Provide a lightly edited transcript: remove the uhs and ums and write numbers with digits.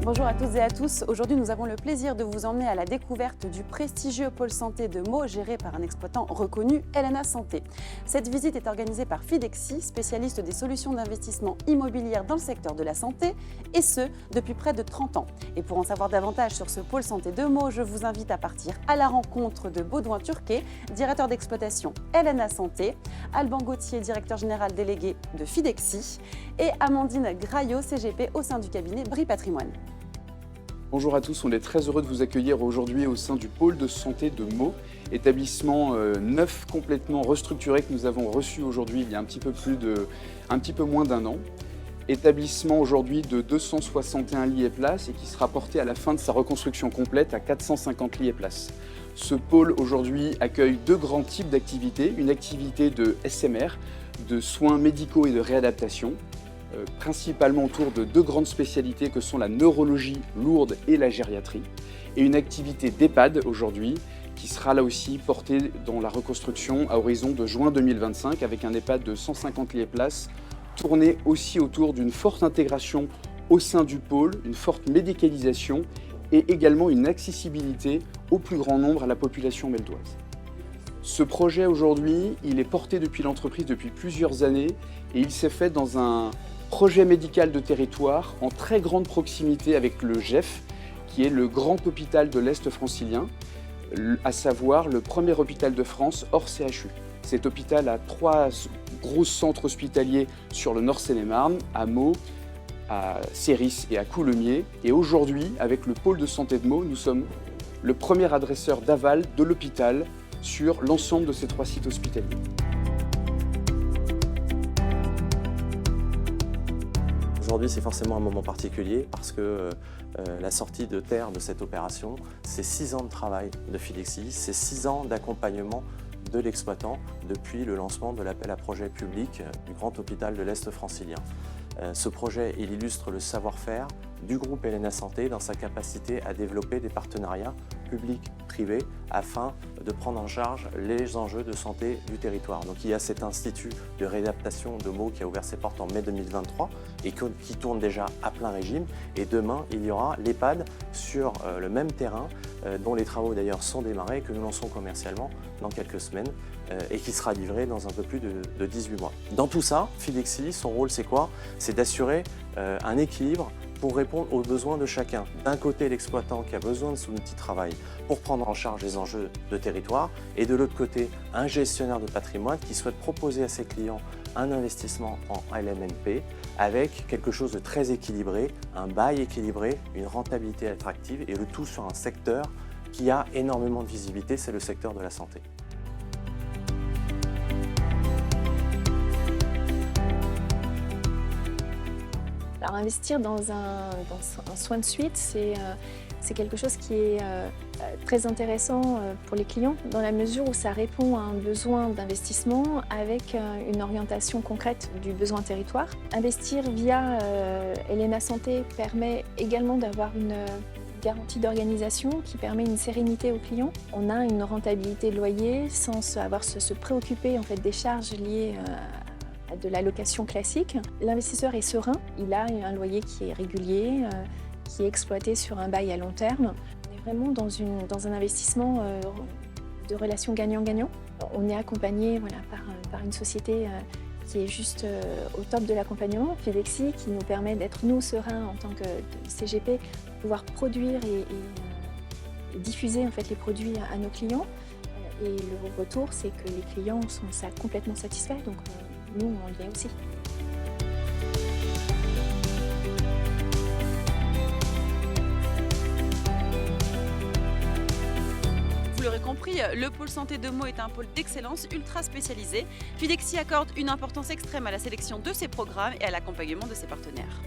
Bonjour à toutes et à tous. Aujourd'hui, nous avons le plaisir de vous emmener à la découverte du prestigieux pôle santé de Meaux, géré par un exploitant reconnu, LNA Santé. Cette visite est organisée par Fidexi, spécialiste des solutions d'investissement immobilières dans le secteur de la santé, et ce, depuis près de 30 ans. Et pour en savoir davantage sur ce pôle santé de Meaux, je vous invite à partir à la rencontre de Baudouin Turquet, directeur d'exploitation LNA Santé, Alban Gauthier, directeur général délégué de Fidexi, et Amandine Graillot, CGP au sein du cabinet Brie Patrimoine. Bonjour à tous, on est très heureux de vous accueillir aujourd'hui au sein du pôle de santé de Meaux, établissement neuf complètement restructuré que nous avons reçu aujourd'hui il y a un petit peu moins d'un an. Établissement aujourd'hui de 261 lits et places et qui sera porté à la fin de sa reconstruction complète à 450 lits et places. Ce pôle aujourd'hui accueille deux grands types d'activités, une activité de SMR, de soins médicaux et de réadaptation, principalement autour de deux grandes spécialités que sont la neurologie lourde et la gériatrie, et une activité d'EHPAD aujourd'hui qui sera là aussi portée dans la reconstruction à horizon de juin 2025 avec un EHPAD de 150 lits et places tourné aussi autour d'une forte intégration au sein du pôle, une forte médicalisation et également une accessibilité au plus grand nombre à la population meldoise. Ce projet aujourd'hui, il est porté depuis l'entreprise depuis plusieurs années et il s'est fait dans un projet médical de territoire en très grande proximité avec le GEF, qui est le grand hôpital de l'Est francilien, à savoir le premier hôpital de France hors CHU. Cet hôpital a 3 gros centres hospitaliers sur le Nord Seine-et-Marne, à Meaux, à Céris et à Coulommiers. Et aujourd'hui, avec le pôle de santé de Meaux, nous sommes le premier adresseur d'aval de l'hôpital sur l'ensemble de ces 3 sites hospitaliers. Aujourd'hui, c'est forcément un moment particulier parce que la sortie de terre de cette opération, c'est 6 ans de travail de Fidexi, c'est 6 ans d'accompagnement de l'exploitant depuis le lancement de l'appel à projet public du grand hôpital de l'Est francilien. Ce projet, il illustre le savoir-faire du groupe LNA Santé dans sa capacité à développer des partenariats publics-privés afin de prendre en charge les enjeux de santé du territoire. Donc il y a cet institut de réadaptation de Meaux qui a ouvert ses portes en mai 2023 et qui tourne déjà à plein régime. Et demain, il y aura l'EHPAD sur le même terrain, dont les travaux d'ailleurs sont démarrés, que nous lançons commercialement dans quelques semaines et qui sera livré dans un peu plus de 18 mois. Dans tout ça, Fidexi, son rôle c'est quoi? C'est d'assurer un équilibre pour répondre aux besoins de chacun. D'un côté, l'exploitant qui a besoin de son outil de travail pour prendre en charge les enjeux de territoire, et de l'autre côté, un gestionnaire de patrimoine qui souhaite proposer à ses clients un investissement en LMNP avec quelque chose de très équilibré, un bail équilibré, une rentabilité attractive, et le tout sur un secteur qui a énormément de visibilité, c'est le secteur de la santé. Alors investir dans un soin de suite, c'est quelque chose qui est très intéressant pour les clients dans la mesure où ça répond à un besoin d'investissement avec une orientation concrète du besoin territoire. Investir via LNA Santé permet également d'avoir une garantie d'organisation qui permet une sérénité aux clients. On a une rentabilité de loyer sans avoir se préoccuper en fait, des charges liées de la location classique. L'investisseur est serein, il a un loyer qui est régulier, qui est exploité sur un bail à long terme. On est vraiment dans un investissement de relation gagnant-gagnant. On est accompagné par une société qui est juste au top de l'accompagnement, Fidexi, qui nous permet d'être nous sereins en tant que CGP, pouvoir produire et diffuser en fait, les produits à nos clients. Et le retour, c'est que les clients sont complètement satisfaits. Donc, nous, on l'est aussi. Vous l'aurez compris, le pôle santé de Meaux est un pôle d'excellence ultra spécialisé. Fidexi accorde une importance extrême à la sélection de ses programmes et à l'accompagnement de ses partenaires.